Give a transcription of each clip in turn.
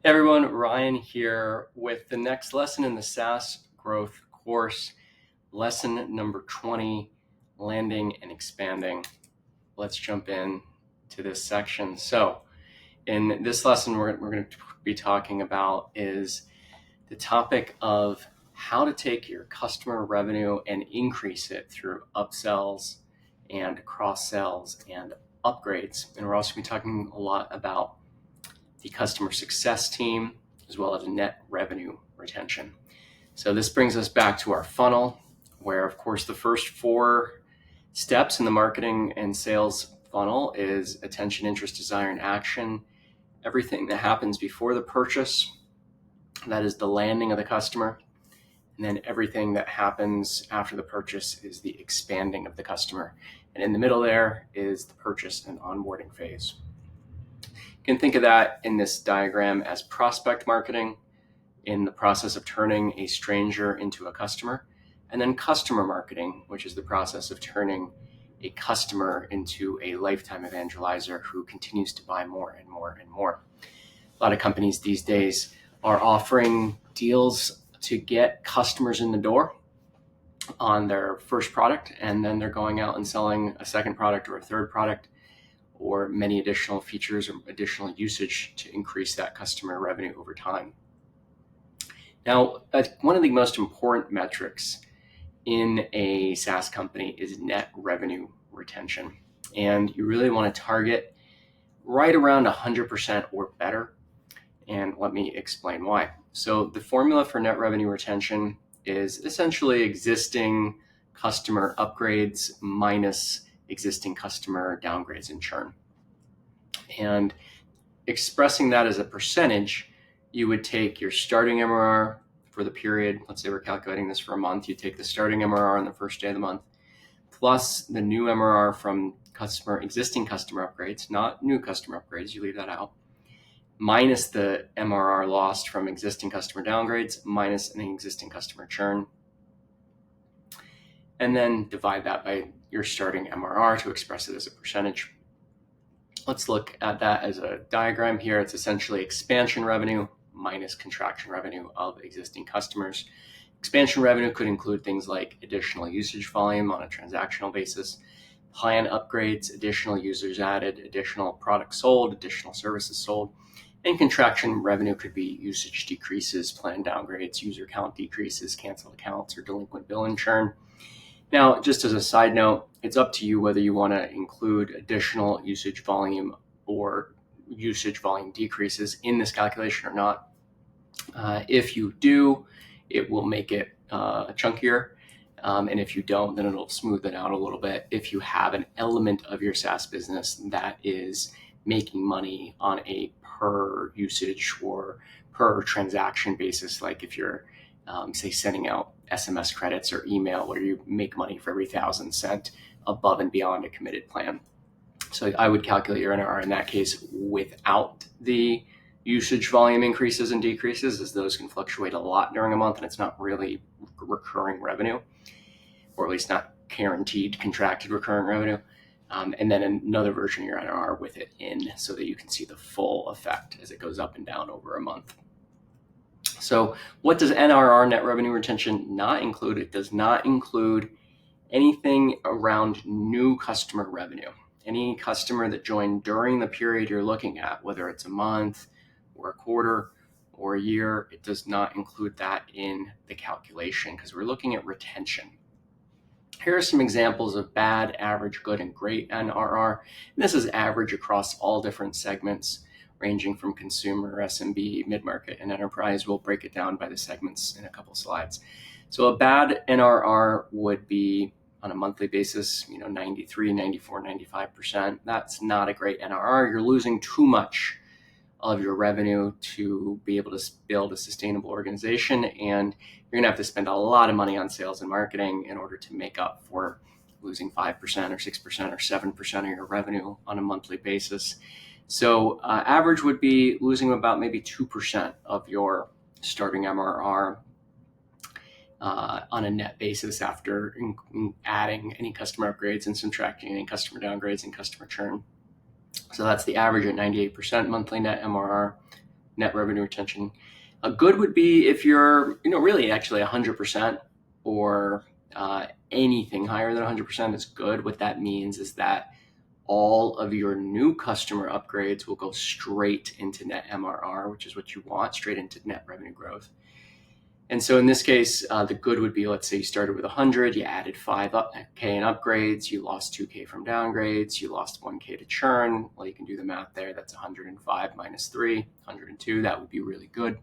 Hey everyone, Ryan here with the next lesson in the SaaS growth course, lesson number 20, landing and expanding. Let's jump in to this section. So in this lesson, we're going to be talking about is the topic of how to take your customer revenue and increase it through upsells and cross sells and upgrades. And we're also going to be talking a lot about the customer success team, as well as net revenue retention. So this brings us back to our funnel, where of course the first four steps in the marketing and sales funnel is attention, interest, desire, and action. Everything that happens before the purchase, that is the landing of the customer. And then everything that happens after the purchase is the expanding of the customer. And in the middle there is the purchase and onboarding phase. You can think of that in this diagram as prospect marketing, in the process of turning a stranger into a customer, and then customer marketing, which is the process of turning a customer into a lifetime evangelizer who continues to buy more and more and more. A lot of companies these days are offering deals to get customers in the door on their first product, and then they're going out and selling a second product or a third product, or many additional features or additional usage to increase that customer revenue over time. Now, one of the most important metrics in a SaaS company is net revenue retention. And you really want to target right around 100% or better. And let me explain why. So the formula for net revenue retention is essentially existing customer upgrades minus existing customer downgrades and churn. And expressing that as a percentage, you would take your starting MRR for the period. Let's say we're calculating this for a month. You take the starting MRR on the first day of the month, plus the new MRR from existing customer upgrades, not new customer upgrades, you leave that out, minus the MRR lost from existing customer downgrades, minus an existing customer churn, and then divide that by your starting MRR to express it as a percentage. Let's look at that as a diagram here. It's essentially expansion revenue minus contraction revenue of existing customers. Expansion revenue could include things like additional usage volume on a transactional basis, plan upgrades, additional users added, additional products sold, additional services sold. And contraction revenue could be usage decreases, plan downgrades, user count decreases, canceled accounts, or delinquent bill and churn. Now, just as a side note, it's up to you whether you want to include additional usage volume or usage volume decreases in this calculation or not. If you do, it will make it chunkier. And if you don't, then it'll smooth it out a little bit. If you have an element of your SaaS business that is making money on a per usage or per transaction basis, like if you're, say, sending out SMS credits or email where you make money for every 1,000 sent above and beyond a committed plan. So I would calculate your NRR in that case without the usage volume increases and decreases, as those can fluctuate a lot during a month and it's not really recurring revenue, or at least not guaranteed contracted recurring revenue. And then another version of your NRR with it in, so that you can see the full effect as it goes up and down over a month. So what does NRR, net revenue retention, not include? It does not include anything around new customer revenue. Any customer that joined during the period you're looking at, whether it's a month or a quarter or a year, it does not include that in the calculation because we're looking at retention. Here are some examples of bad, average, good, and great NRR. And this is average across all different segments, ranging from consumer, SMB, mid-market, and enterprise. We'll break it down by the segments in a couple slides. So a bad NRR would be on a monthly basis, 93, 94, 95%. That's not a great NRR. You're losing too much of your revenue to be able to build a sustainable organization, and you're going to have to spend a lot of money on sales and marketing in order to make up for losing 5% or 6% or 7% of your revenue on a monthly basis. So average would be losing about maybe 2% of your starting MRR on a net basis after adding any customer upgrades and subtracting any customer downgrades and customer churn. So that's the average at 98% monthly net MRR. net revenue retention. A good would be if you're, really actually 100% or anything higher than 100% is good. What that means is that all of your new customer upgrades will go straight into net MRR, which is what you want, straight into net revenue growth. And so in this case, the good would be, let's say you started with 100, you added 5K in upgrades, you lost 2K from downgrades, you lost 1K to churn. Well, you can do the math there. That's 105 minus 3, 102. That would be really good.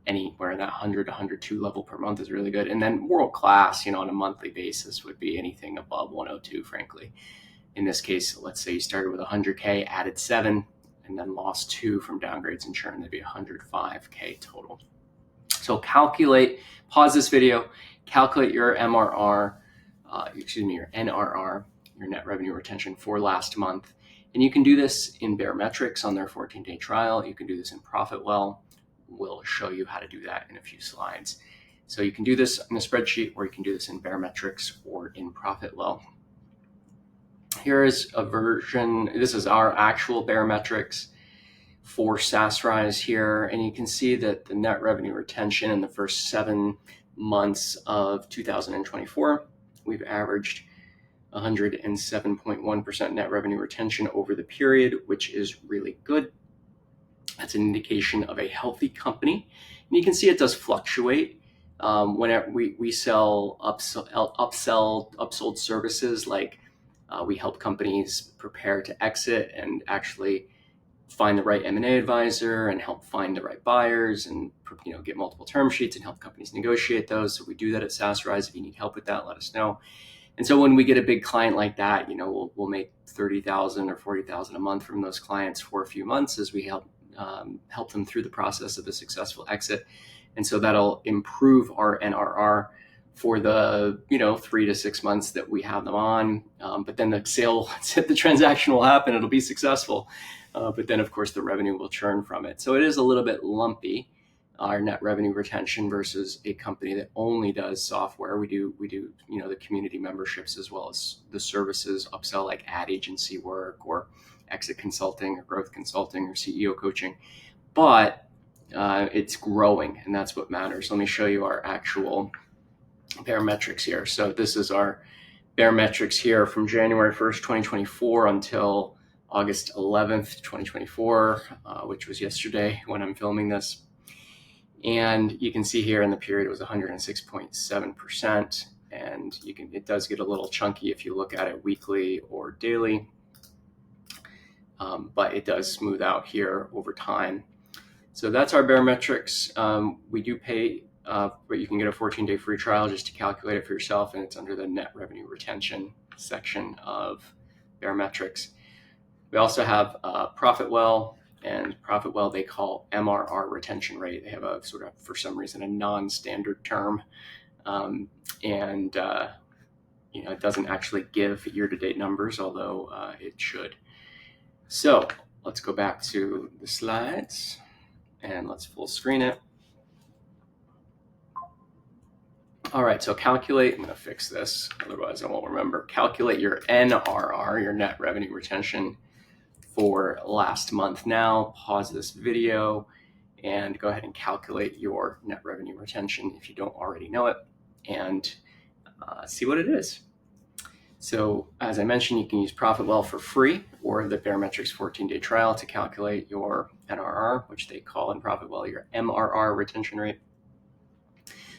Anywhere in that 100 to 102 level per month is really good. And then world-class, on a monthly basis would be anything above 102, frankly. In this case, let's say you started with 100K, added 7, and then lost 2 from downgrades and churn. That'd be 105K total. So pause this video, calculate your MRR, your NRR, your net revenue retention for last month. And you can do this in Baremetrics on their 14-day trial. You can do this in Profitwell. We'll show you how to do that in a few slides. So you can do this in a spreadsheet, or you can do this in Baremetrics or in Profitwell. Here is a version. This is our actual Baremetrics for SaaSRise here, and you can see that the net revenue retention in the first 7 months of 2024, we've averaged 107.1% net revenue retention over the period, which is really good. That's an indication of a healthy company. And you can see it does fluctuate. Whenever we sell upsold services, like we help companies prepare to exit and actually find the right M&A advisor and help find the right buyers and get multiple term sheets and help companies negotiate those. So we do that at SaaSRise. If you need help with that, let us know. And so when we get a big client like that, we'll make $30,000 or $40,000 a month from those clients for a few months as we help them through the process of a successful exit. And so that'll improve our NRR for the 3 to 6 months that we have them on. But then the transaction will happen. It'll be successful. But then, of course, the revenue will churn from it. So it is a little bit lumpy, our net revenue retention versus a company that only does software. We do the community memberships as well as the services upsell, like ad agency work or exit consulting or growth consulting or CEO coaching. But it's growing, and that's what matters. Let me show you our actual Baremetrics here. So this is our Baremetrics here from January 1st, 2024 until August 11th, 2024, which was yesterday when I'm filming this. And you can see here in the period it was 106.7%. And it does get a little chunky if you look at it weekly or daily. But it does smooth out here over time. So that's our Baremetrics. We do pay, but you can get a 14-day free trial just to calculate it for yourself. And it's under the net revenue retention section of Baremetrics. We also have Profitwell, and Profitwell they call MRR retention rate. They have a sort of, for some reason, a non-standard term. It doesn't actually give year-to-date numbers, although it should. So let's go back to the slides and let's full screen it. All right, so calculate, I'm gonna fix this, otherwise I won't remember. Calculate your NRR, your net revenue retention, for last month now. Pause this video and go ahead and calculate your net revenue retention if you don't already know it, and see what it is. So as I mentioned, you can use Profitwell for free or the Baremetrics 14-day trial to calculate your NRR, which they call in Profitwell your MRR retention rate.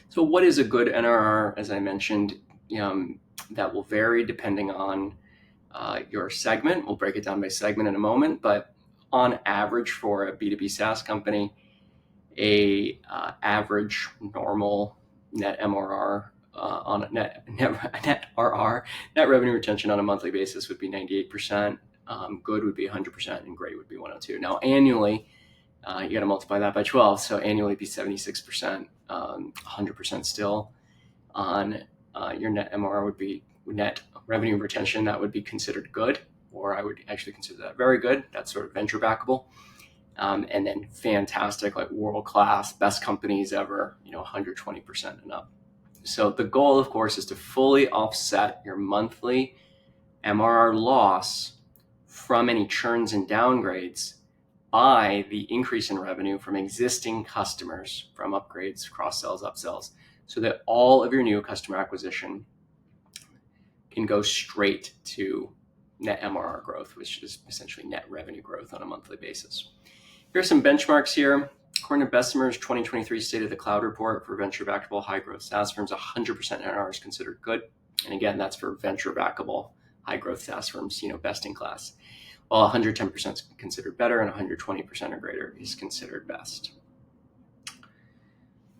So what is a good NRR? As I mentioned, that will vary depending on your segment. We'll break it down by segment in a moment, but on average for a B2B SaaS company, a average normal net MRR on a net revenue retention on a monthly basis would be 98%. Good would be 100%, and great would be 102. Now annually, you got to multiply that by 12, so annually it'd be 76%. 100% still on your net MRR would be net revenue retention. That would be considered good, or I would actually consider that very good. That's sort of venture backable. And then fantastic, like world-class, best companies ever, 120% and up. So the goal, of course, is to fully offset your monthly MRR loss from any churns and downgrades by the increase in revenue from existing customers from upgrades, cross-sells, upsells, so that all of your new customer acquisition can go straight to net MRR growth, which is essentially net revenue growth on a monthly basis. Here are some benchmarks here. According to Bessemer's 2023 State of the Cloud report for venture-backable high-growth SaaS firms, 100% NRR is considered good. And again, that's for venture-backable high-growth SaaS firms, best in class. While 110% is considered better and 120% or greater is considered best.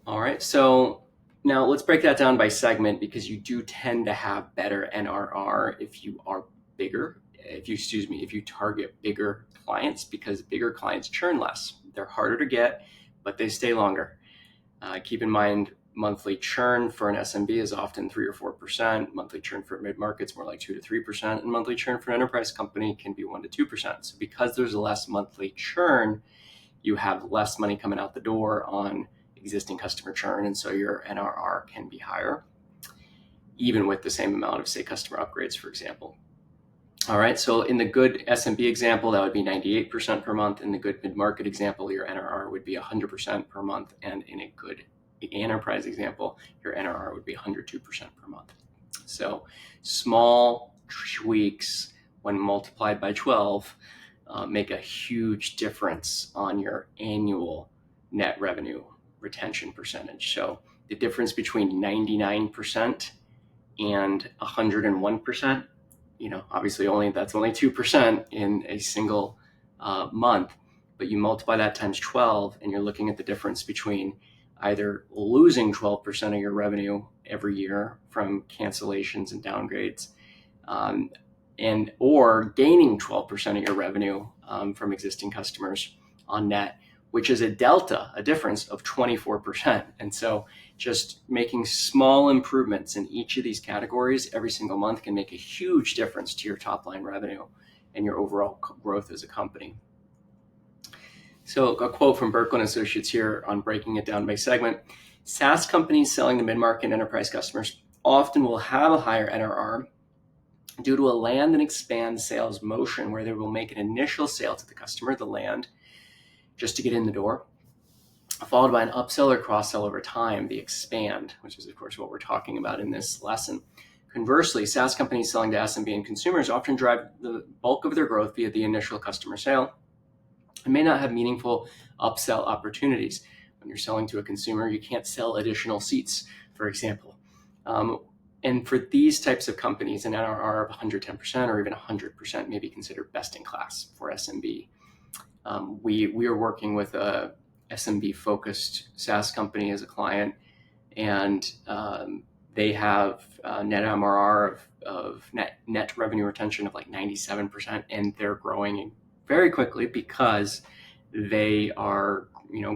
All right, so now let's break that down by segment, because you do tend to have better NRR if you are bigger, if you target bigger clients, because bigger clients churn less. They're harder to get, but they stay longer. Keep in mind, monthly churn for an SMB is often 3 or 4%. Monthly churn for mid-market is more like 2 to 3%. And monthly churn for an enterprise company can be 1 to 2%. So because there's less monthly churn, you have less money coming out the door on existing customer churn. And so your NRR can be higher, even with the same amount of, say, customer upgrades, for example. All right, so in the good SMB example, that would be 98% per month. In the good mid-market example, your NRR would be 100% per month. And in a good enterprise example, your NRR would be 102% per month. So small tweaks, when multiplied by 12, make a huge difference on your annual net revenue retention percentage. So the difference between 99% and 101%, obviously that's only 2% in a single month, but you multiply that times 12 and you're looking at the difference between either losing 12% of your revenue every year from cancellations and downgrades, or gaining 12% of your revenue from existing customers on net, which is a difference of 24%. And so just making small improvements in each of these categories every single month can make a huge difference to your top line revenue and your overall growth as a company. So a quote from Berkman Associates here on breaking it down by segment: SaaS companies selling to mid-market and enterprise customers often will have a higher NRR due to a land and expand sales motion, where they will make an initial sale to the customer, the land, just to get in the door, followed by an upsell or cross-sell over time, the expand, which is, of course, what we're talking about in this lesson. Conversely, SaaS companies selling to SMB and consumers often drive the bulk of their growth via the initial customer sale and may not have meaningful upsell opportunities. When you're selling to a consumer, you can't sell additional seats, for example. And for these types of companies, an NRR of 110% or even 100% may be considered best in class for SMB. We are working with a SMB-focused SaaS company as a client, and they have net MRR of net revenue retention of like 97%, and they're growing very quickly because they are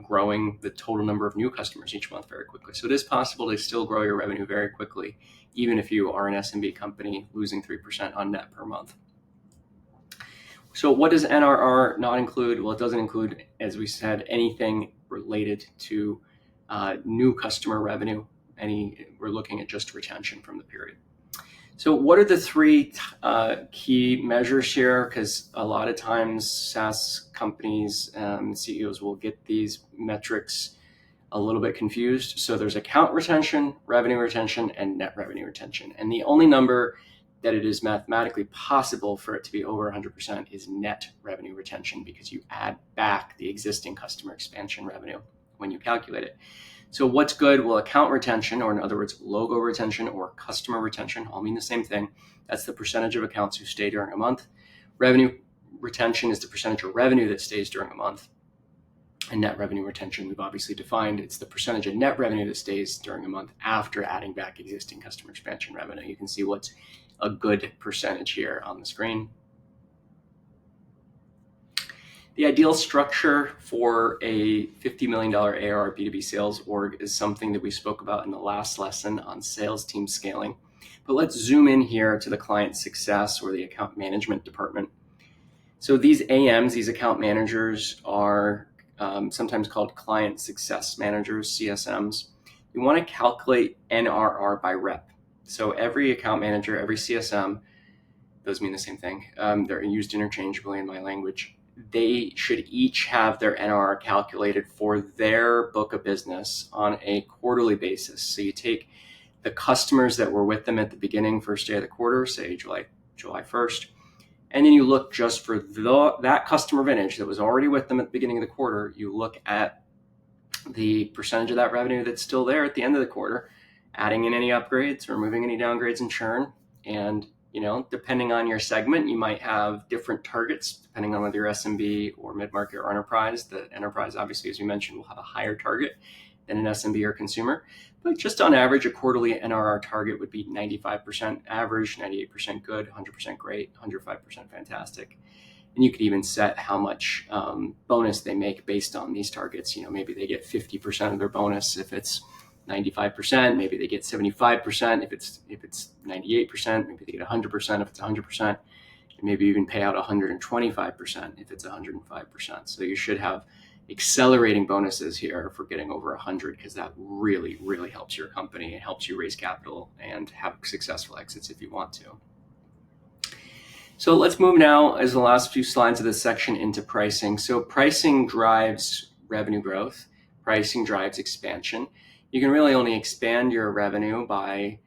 growing the total number of new customers each month very quickly. So it is possible to still grow your revenue very quickly, even if you are an SMB company losing 3% on net per month. So what does NRR not include? Well, it doesn't include, as we said, anything related to new customer revenue. We're looking at just retention from the period. So what are the three key measures here? Because a lot of times SaaS companies, CEOs will get these metrics a little bit confused. So there's account retention, revenue retention, and net revenue retention. And the only number that it is mathematically possible for it to be over 100% is net revenue retention, because you add back the existing customer expansion revenue when you calculate it. So what's good? Well, account retention, or in other words, logo retention or customer retention, all mean the same thing. That's the percentage of accounts who stay during a month. Revenue retention is the percentage of revenue that stays during a month. And net revenue retention, we've obviously defined, it's the percentage of net revenue that stays during a month after adding back existing customer expansion revenue. You can see what's a good percentage here on the screen. The ideal structure for a $50 million ARR B2B sales org is something that we spoke about in the last lesson on sales team scaling. But let's zoom in here to the client success or the account management department. So these AMs, these account managers, are sometimes called client success managers, CSMs. You want to calculate NRR by rep. So every account manager, every CSM, those mean the same thing. They're used interchangeably in my language. they should each have their NRR calculated for their book of business on a quarterly basis. So you take the customers that were with them at the beginning, first day of the quarter, say July 1st, and then you look just for that customer vintage that was already with them at the beginning of the quarter. You look at the percentage of that revenue that's still there at the end of the quarter, adding in any upgrades, removing any downgrades and churn. And depending on your segment, you might have different targets depending on whether you're SMB or mid-market or enterprise. The enterprise, obviously, as you mentioned, will have a higher target than an SMB or consumer. But just on average, a quarterly NRR target would be 95% average, 98% good, 100% great, 105% fantastic. And you could even set how much bonus they make based on these targets. Maybe they get 50% of their bonus if it's 95%. Maybe they get 75% if it's 98%. Maybe they get 100% if it's 100%. And maybe even pay out 125% if it's 105%. So you should have accelerating bonuses here for getting over 100, because that really, really helps your company. It helps you raise capital and have successful exits if you want to. So let's move now, as the last few slides of this section, into pricing. So pricing drives revenue growth. Pricing drives expansion. You can really only expand your revenue by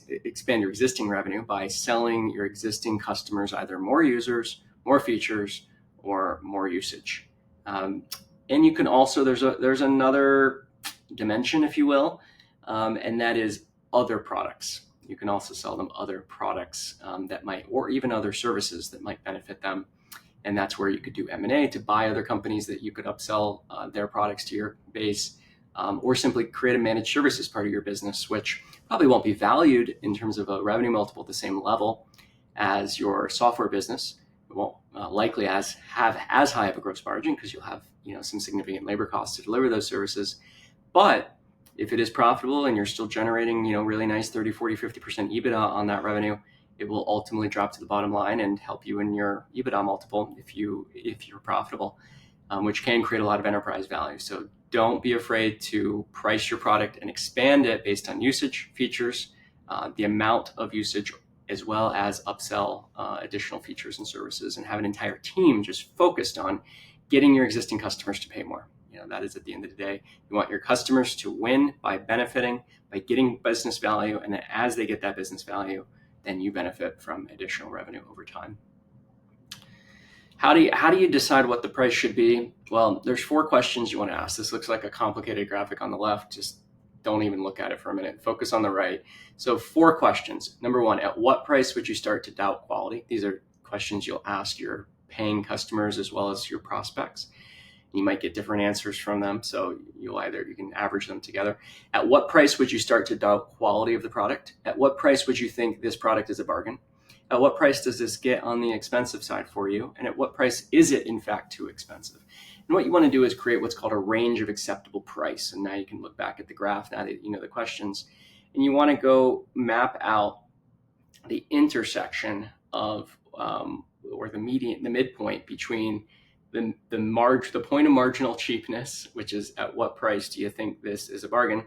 expand your existing revenue by selling your existing customers either more users, more features, or more usage. And you can also, there's another dimension, if you will, and that is other products. You can also sell them other products that might, or even other services that might benefit them. And that's where you could do M&A to buy other companies that you could upsell their products to your base, or simply create a managed services part of your business, which probably won't be valued in terms of a revenue multiple at the same level as your software business. It won't likely have as high of a gross margin, because you'll have some significant labor costs to deliver those services. But if it is profitable and you're still generating really nice 30, 40, 50% EBITDA on that revenue, it will ultimately drop to the bottom line and help you in your EBITDA multiple if you're profitable, which can create a lot of enterprise value. So don't be afraid to price your product and expand it based on usage, features, the amount of usage, as well as upsell additional features and services, and have an entire team just focused on getting your existing customers to pay more. That is, at the end of the day, you want your customers to win by benefiting, by getting business value, and then as they get that business value, then you benefit from additional revenue over time. How do you decide what the price should be? Well, there's 4 questions you want to ask. This looks like a complicated graphic on the left. Just don't even look at it for a minute. Focus on the right. So 4 questions. Number 1, at what price would you start to doubt quality? These are questions you'll ask your paying customers as well as your prospects. You might get different answers from them, so you can average them together. At what price would you start to doubt quality of the product? At what price would you think this product is a bargain? At what price does this get on the expensive side for you? And at what price is it in fact too expensive? And what you want to do is create what's called a range of acceptable price. And now you can look back at the graph now that you know the questions, and you want to go map out the intersection of or the midpoint between the point of marginal cheapness, which is at what price do you think this is a bargain,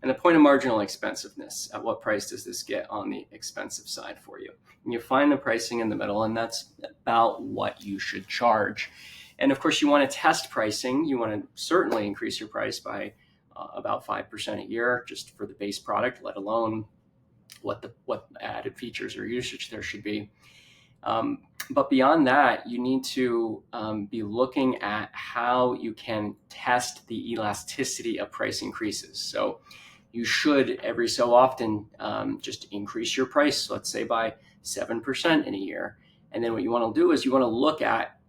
and the point of marginal expensiveness, at what price does this get on the expensive side for you? And you find the pricing in the middle, and that's about what you should charge. And of course, you want to test pricing. You want to certainly increase your price by about 5% a year just for the base product, let alone what added features or usage there should be. But beyond that, you need to be looking at how you can test the elasticity of price increases. So you should every so often just increase your price, let's say by 7% in a year. And then what you want to do is you want to look at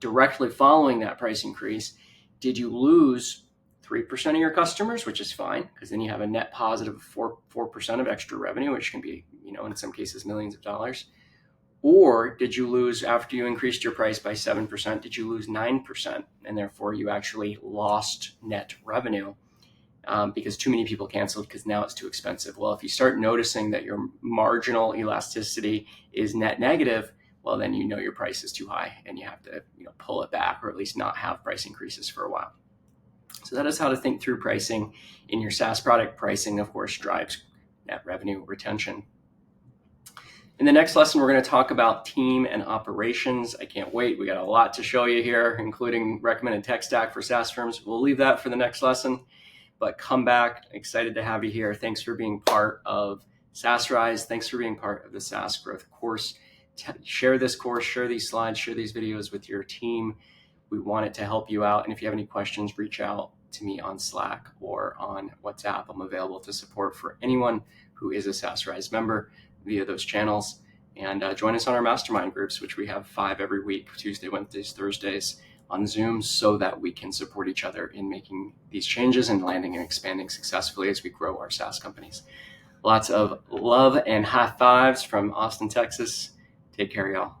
directly following that price increase. Did you lose 3% of your customers, which is fine, because then you have a net positive 4% of extra revenue, which can be, in some cases, millions of dollars. Or did you lose, after you increased your price by 7%, did you lose 9%? And therefore you actually lost net revenue because too many people canceled because now it's too expensive. Well, if you start noticing that your marginal elasticity is net negative, well, then your price is too high and you have to pull it back, or at least not have price increases for a while. So that is how to think through pricing in your SaaS product. Pricing, of course, drives net revenue retention. In the next lesson, we're going to talk about team and operations. I can't wait. We got a lot to show you here, including recommended tech stack for SaaS firms. We'll leave that for the next lesson, but come back. Excited to have you here. Thanks for being part of SaaSRise. Thanks for being part of the SaaS Growth course. Share this course, share these slides, share these videos with your team. We want it to help you out. And if you have any questions, reach out to me on Slack or on WhatsApp. I'm available to support for anyone who is a SaaSRise member via those channels. And join us on our mastermind groups, which we have 5 every week, Tuesday, Wednesdays, Thursdays on Zoom, so that we can support each other in making these changes and landing and expanding successfully as we grow our SaaS companies. Lots of love and high fives from Austin, Texas. Take care, y'all.